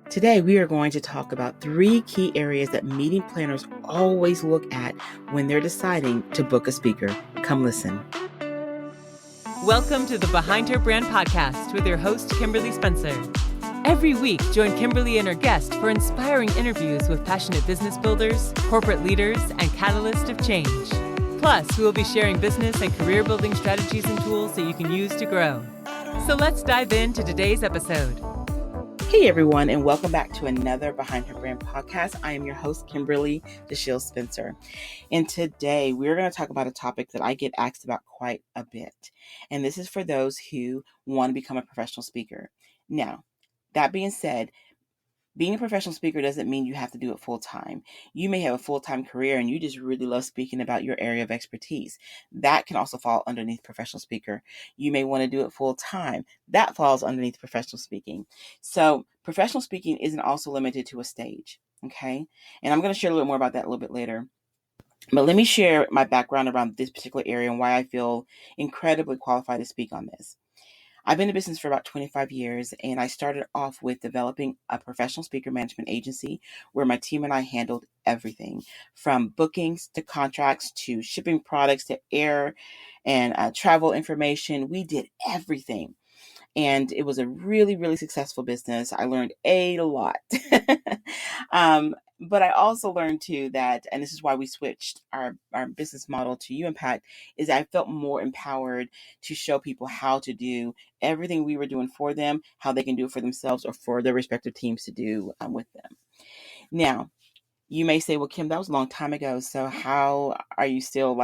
Today, we are going to talk about 3 key areas that meeting planners always look at when they're deciding to book a speaker. Come listen. Welcome to the Behind Her Brand podcast with your host, Kimberly Spencer. Every week, join Kimberly and her guest for inspiring interviews with passionate business builders, corporate leaders, and catalysts of change. Plus, we will be sharing business and career building strategies and tools that you can use to grow. So let's dive into today's episode. Hey everyone, and welcome back to another Behind Her Brand podcast. I am your host, Kimberly DeShiel Spencer. And today we're going to talk about a topic that I get asked about quite a bit. And this is for those who want to become a professional speaker. Now, that being said, being a professional speaker doesn't mean you have to do it full time. You may have a full-time career and you just really love speaking about your area of expertise. That can also fall underneath professional speaker. You may want to do it full time. That falls underneath professional speaking. So professional speaking isn't also limited to a stage. Okay. And I'm going to share a little bit more about that a little bit later. But let me share my background around this particular area and why I feel incredibly qualified to speak on this. I've been in business for about 25 years, and I started off with developing a professional speaker management agency where my team and I handled everything from bookings to contracts to shipping products to air and travel information. We did everything. And it was a really, really successful business. I learned a lot. But I also learned too that, and this is why we switched our business model to UImpact, is I felt more empowered to show people how to do everything we were doing for them, how they can do it for themselves or for their respective teams to do with them. Now, you may say, well, Kim, that was a long time ago. So how are you still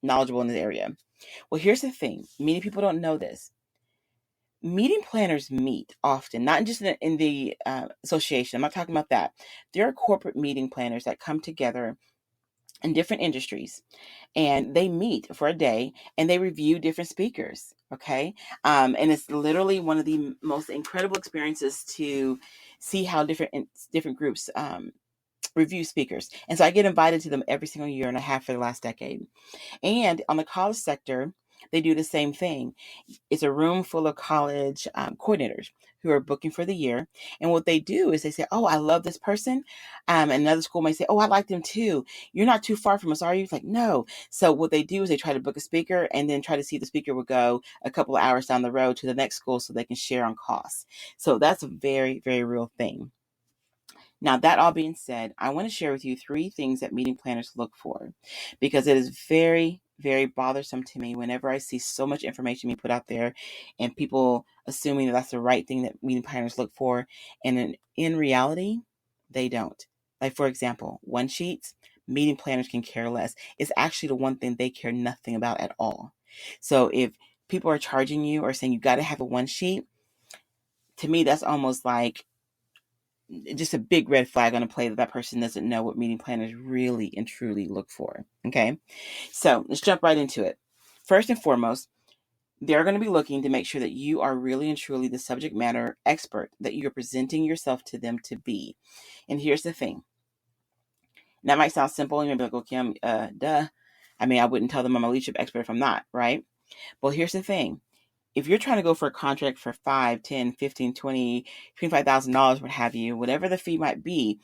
knowledgeable in this area? Well, here's the thing. Many people don't know this. Meeting planners meet often, not just in the association. I'm not talking about that. There are corporate meeting planners that come together in different industries and they meet for a day and they review different speakers. Okay. And it's literally one of the most incredible experiences to see how different groups review speakers. And so I get invited to them every single year and I have for the last decade. And on the college sector, they do the same thing. It's a room full of college coordinators who are booking for the year. And what they do is they say, oh, I love this person. And another school may say, oh, I like them too. You're not too far from us, are you? It's like, no. So what they do is they try to book a speaker and then try to see if the speaker will go a couple of hours down the road to the next school so they can share on costs. So that's a very, very real thing. Now, that all being said, I want to share with you 3 things that meeting planners look for because it is very, very bothersome to me whenever I see so much information being put out there and people assuming that that's the right thing that meeting planners look for. And in reality, they don't. Like, for example, one sheets, meeting planners can care less. It's actually the one thing they care nothing about at all. So if people are charging you or saying you got to have a one sheet, to me, that's almost like just a big red flag on a play that person doesn't know what meeting planners really and truly look for. Okay. So let's jump right into it. First and foremost, they're going to be looking to make sure that you are really and truly the subject matter expert that you're presenting yourself to them to be. And here's the thing. That might sound simple. You may be like, okay, duh. I mean, I wouldn't tell them I'm a leadership expert if I'm not, right? Well, here's the thing. If you're trying to go for a contract for $5, $10, $15, $20, $25,000, what have you, whatever the fee might be,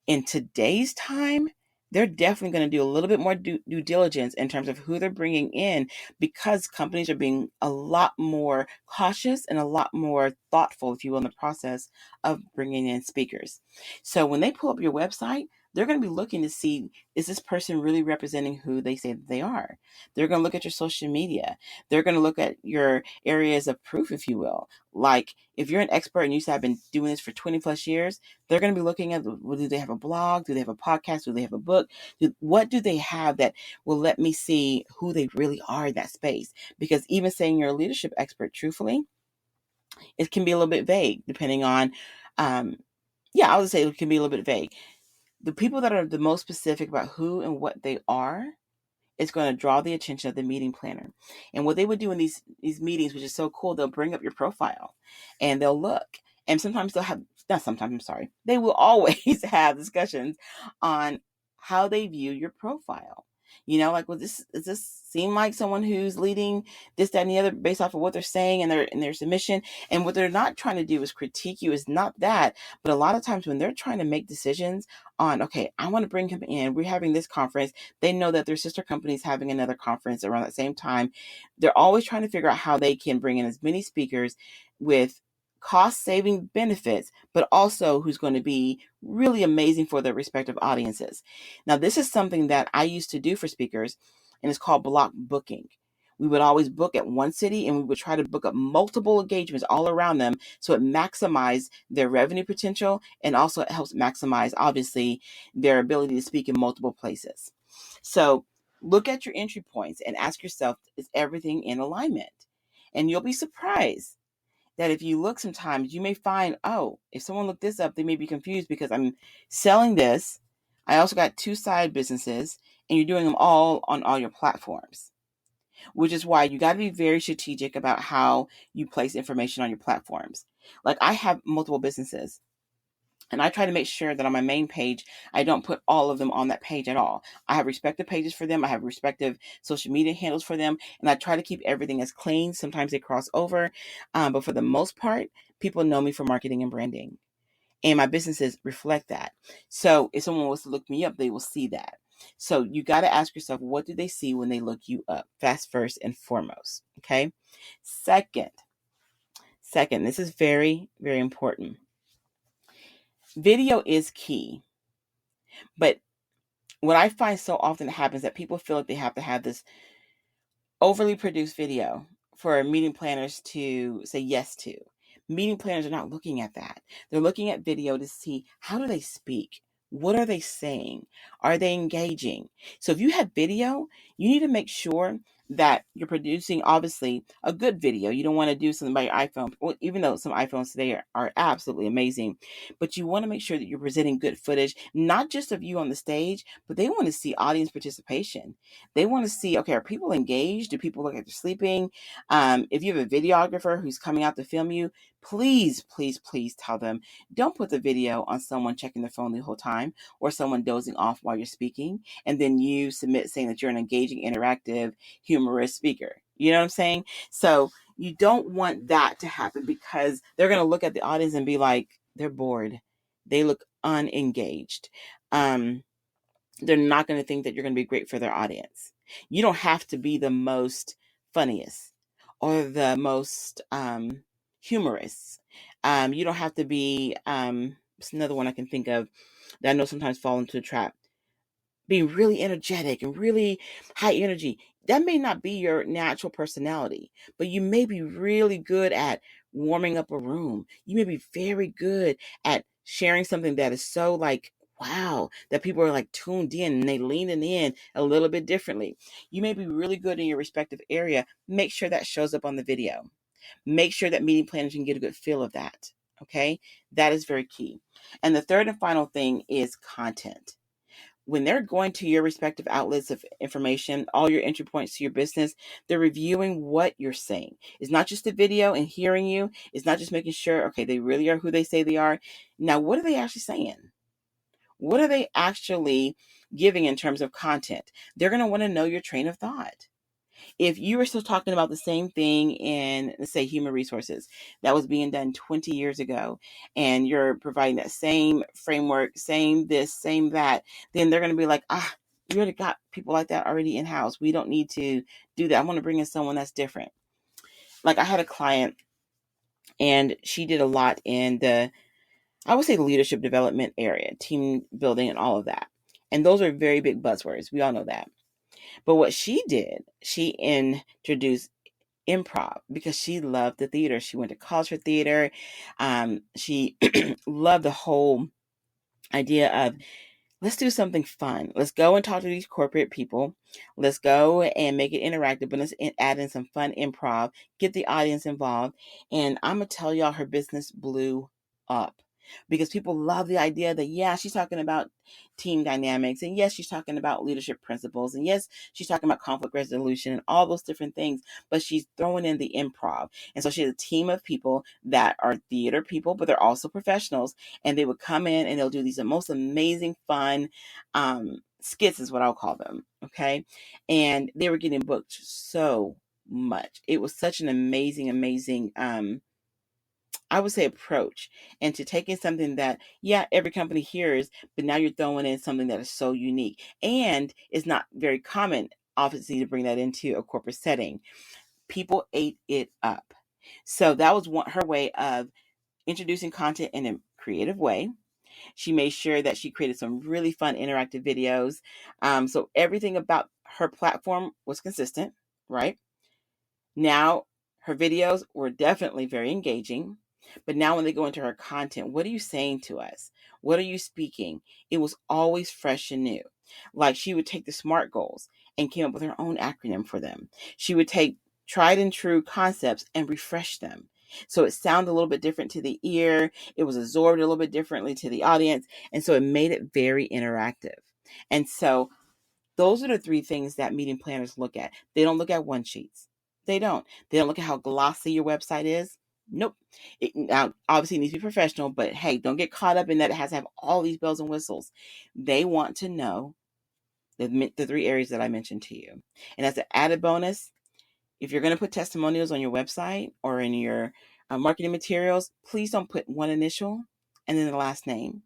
in today's time, they're definitely going to do a little bit more due diligence in terms of who they're bringing in because companies are being a lot more cautious and a lot more thoughtful, if you will, in the process of bringing in speakers. So when they pull up your website, they're going to be looking to see, is this person really representing who they say that they are? They're going to look at your social media. They're going to look at your areas of proof, if you will. Like if you're an expert and you say, I've been doing this for 20 plus years, they're going to be looking at, well, do they have a blog? Do they have a podcast? Do they have a book? What do they have that will let me see who they really are in that space? Because even saying you're a leadership expert, truthfully, it can be a little bit vague depending on, I would say it can be a little bit vague. The people that are the most specific about who and what they are is going to draw the attention of the meeting planner. And what they would do in these meetings, which is so cool, they'll bring up your profile and they'll look. And sometimes they will always have discussions on how they view your profile. Like, does this seem like someone who's leading this, that, and the other based off of what they're saying and their submission? And what they're not trying to do is critique you, is not that. But a lot of times when they're trying to make decisions on, okay, I want to bring him in, we're having this conference, they know that their sister company is having another conference around that same time. They're always trying to figure out how they can bring in as many speakers with cost saving benefits, but also who's going to be really amazing for their respective audiences. Now, this is something that I used to do for speakers, and it's called block booking. We would always book at one city, and we would try to book up multiple engagements all around them, so it maximized their revenue potential, and also it helps maximize, obviously, their ability to speak in multiple places. So look at your entry points and ask yourself, is everything in alignment? And you'll be surprised that if you look sometimes, you may find, oh, if someone looked this up, they may be confused because I'm selling this. I also got 2 side businesses, and you're doing them all on all your platforms, which is why you got to be very strategic about how you place information on your platforms. Like, I have multiple businesses, and I try to make sure that on my main page, I don't put all of them on that page at all. I have respective pages for them. I have respective social media handles for them. And I try to keep everything as clean. Sometimes they cross over. But for the most part, people know me for marketing and branding. And my businesses reflect that. So if someone was to look me up, they will see that. So you got to ask yourself, what do they see when they look you up? That's first and foremost. Okay. Second, this is very, very important. Video is key. But what I find so often happens that people feel like they have to have this overly produced video for meeting planners to say yes to. Meeting planners are not looking at that. They're looking at video to see, how do they speak? What are they saying? Are they engaging? So if you have video, you need to make sure that you're producing, obviously, a good video. You don't want to do something by your iPhone, well, even though some iPhones today are absolutely amazing. But you want to make sure that you're presenting good footage, not just of you on the stage, but they want to see audience participation. They want to see, okay, are people engaged? Do people look like they're sleeping? If you have a videographer who's coming out to film you, please, please, please tell them, don't put the video on someone checking their phone the whole time or someone dozing off while you're speaking, and then you submit saying that you're an engaging, interactive, humorous speaker. You know what I'm saying? So you don't want that to happen, because they're going to look at the audience and be like, they're bored. They look unengaged. They're not going to think that you're going to be great for their audience. You don't have to be the most funniest or the most humorous. You don't have to be, it's another one I can think of that I know sometimes fall into a trap. Being really energetic and really high energy. That may not be your natural personality, but you may be really good at warming up a room. You may be very good at sharing something that is so like, wow, that people are like tuned in and they leaning in a little bit differently. You may be really good in your respective area. Make sure that shows up on the video. Make sure that meeting planners can get a good feel of that. Okay. That is very key. And the third and final thing is content. When they're going to your respective outlets of information, all your entry points to your business, they're reviewing what you're saying. It's not just the video and hearing you. It's not just making sure, okay, they really are who they say they are. Now, what are they actually saying? What are they actually giving in terms of content? They're going to want to know your train of thought. If you were still talking about the same thing in, let's say, human resources that was being done 20 years ago, and you're providing that same framework, same this, same that, then they're going to be like, you already got people like that already in-house. We don't need to do that. I want to bring in someone that's different. Like, I had a client, and she did a lot in the, I would say, leadership development area, team building and all of that. And those are very big buzzwords. We all know that. But what she did, she introduced improv because she loved the theater. She went to college for theater. She loved the whole idea of, let's do something fun. Let's go and talk to these corporate people. Let's go and make it interactive, but let's add in some fun improv, get the audience involved. And I'm going to tell y'all, her business blew up. Because people love the idea that, yeah, she's talking about team dynamics, and yes, she's talking about leadership principles, and yes, she's talking about conflict resolution and all those different things, but she's throwing in the improv. And so she has a team of people that are theater people, but they're also professionals, and they would come in and they'll do these most amazing, fun skits is what I'll call them. Okay. And they were getting booked so much. It was such an amazing, I would say, approach, and to take in something that, yeah, every company hears, but now you're throwing in something that is so unique and is not very common, obviously, to bring that into a corporate setting. People ate it up. So that was her way of introducing content in a creative way. She made sure that she created some really fun interactive videos. So everything about her platform was consistent, right? Now, her videos were definitely very engaging, but now when they go into her content, what are you saying to us? What are you speaking? It was always fresh and new. Like, she would take the SMART goals and came up with her own acronym for them. She would take tried and true concepts and refresh them. So it sounded a little bit different to the ear. It was absorbed a little bit differently to the audience. And so it made it very interactive. And so those are the three things that meeting planners look at. They don't look at one sheets. They don't. They don't look at how glossy your website is. Nope. Now, obviously, it needs to be professional, but hey, don't get caught up in that it has to have all these bells and whistles. They want to know the three areas that I mentioned to you. And as an added bonus, if you're going to put testimonials on your website or in your marketing materials, please don't put one initial and then the last name.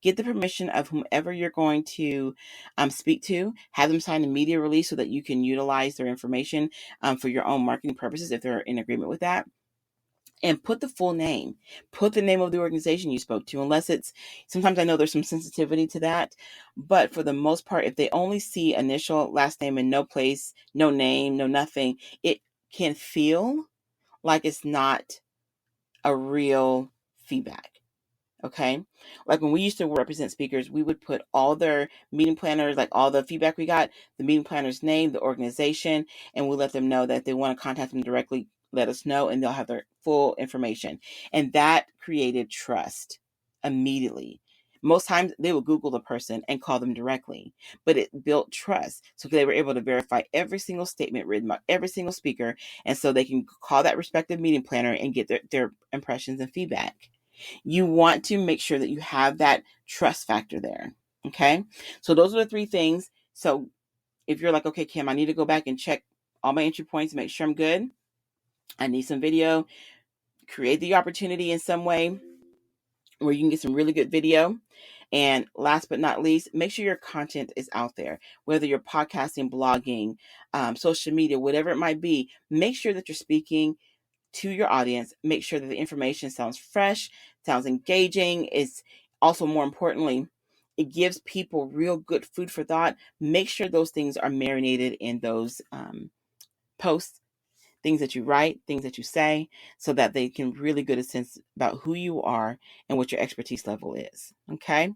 Get the permission of whomever you're going to speak to. Have them sign a media release so that you can utilize their information for your own marketing purposes if they're in agreement with that. And put the full name. Put the name of the organization you spoke to, unless sometimes I know there's some sensitivity to that. But for the most part, if they only see initial, last name, and no place, no name, no nothing, it can feel like it's not a real feedback. Okay. Like when we used to represent speakers, we would put all their meeting planners, like all the feedback we got, the meeting planner's name, the organization, and we let them know that if they want to contact them directly, let us know, and they'll have their full information. And that created trust immediately. Most times they would Google the person and call them directly, but it built trust. So they were able to verify every single statement written by every single speaker. And so they can call that respective meeting planner and get their impressions and feedback. You want to make sure that you have that trust factor there. Okay. So those are the three things. So if you're like, okay, Kim, I need to go back and check all my entry points, make sure I'm good. I need some video. Create the opportunity in some way where you can get some really good video. And last but not least, make sure your content is out there, whether you're podcasting, blogging, social media, whatever it might be. Make sure that you're speaking to your audience. Make sure that the information sounds fresh, sounds engaging. It's also, more importantly, it gives people real good food for thought. Make sure those things are marinated in those posts, things that you write, things that you say, so that they can really get a sense about who you are and what your expertise level is. Okay.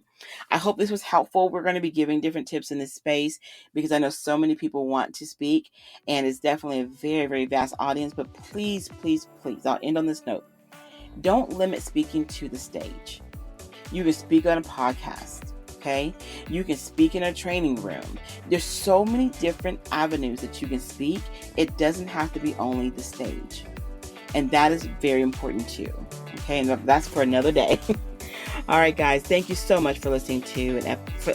I hope this was helpful. We're going to be giving different tips in this space because I know so many people want to speak, and it's definitely a very, very vast audience. But please, please, please, I'll end on this note. Don't limit speaking to the stage. You can speak on a podcast. Okay. You can speak in a training room. There's so many different avenues that you can speak. It doesn't have to be only the stage. And that is very important too. Okay. And that's for another day. All right, guys. Thank you so much for listening to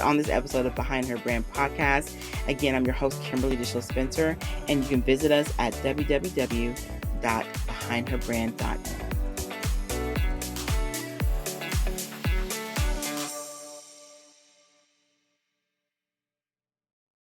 on this episode of Behind Her Brand podcast. Again, I'm your host, Kimberly Dishla Spencer, and you can visit us at www.behindherbrand.net.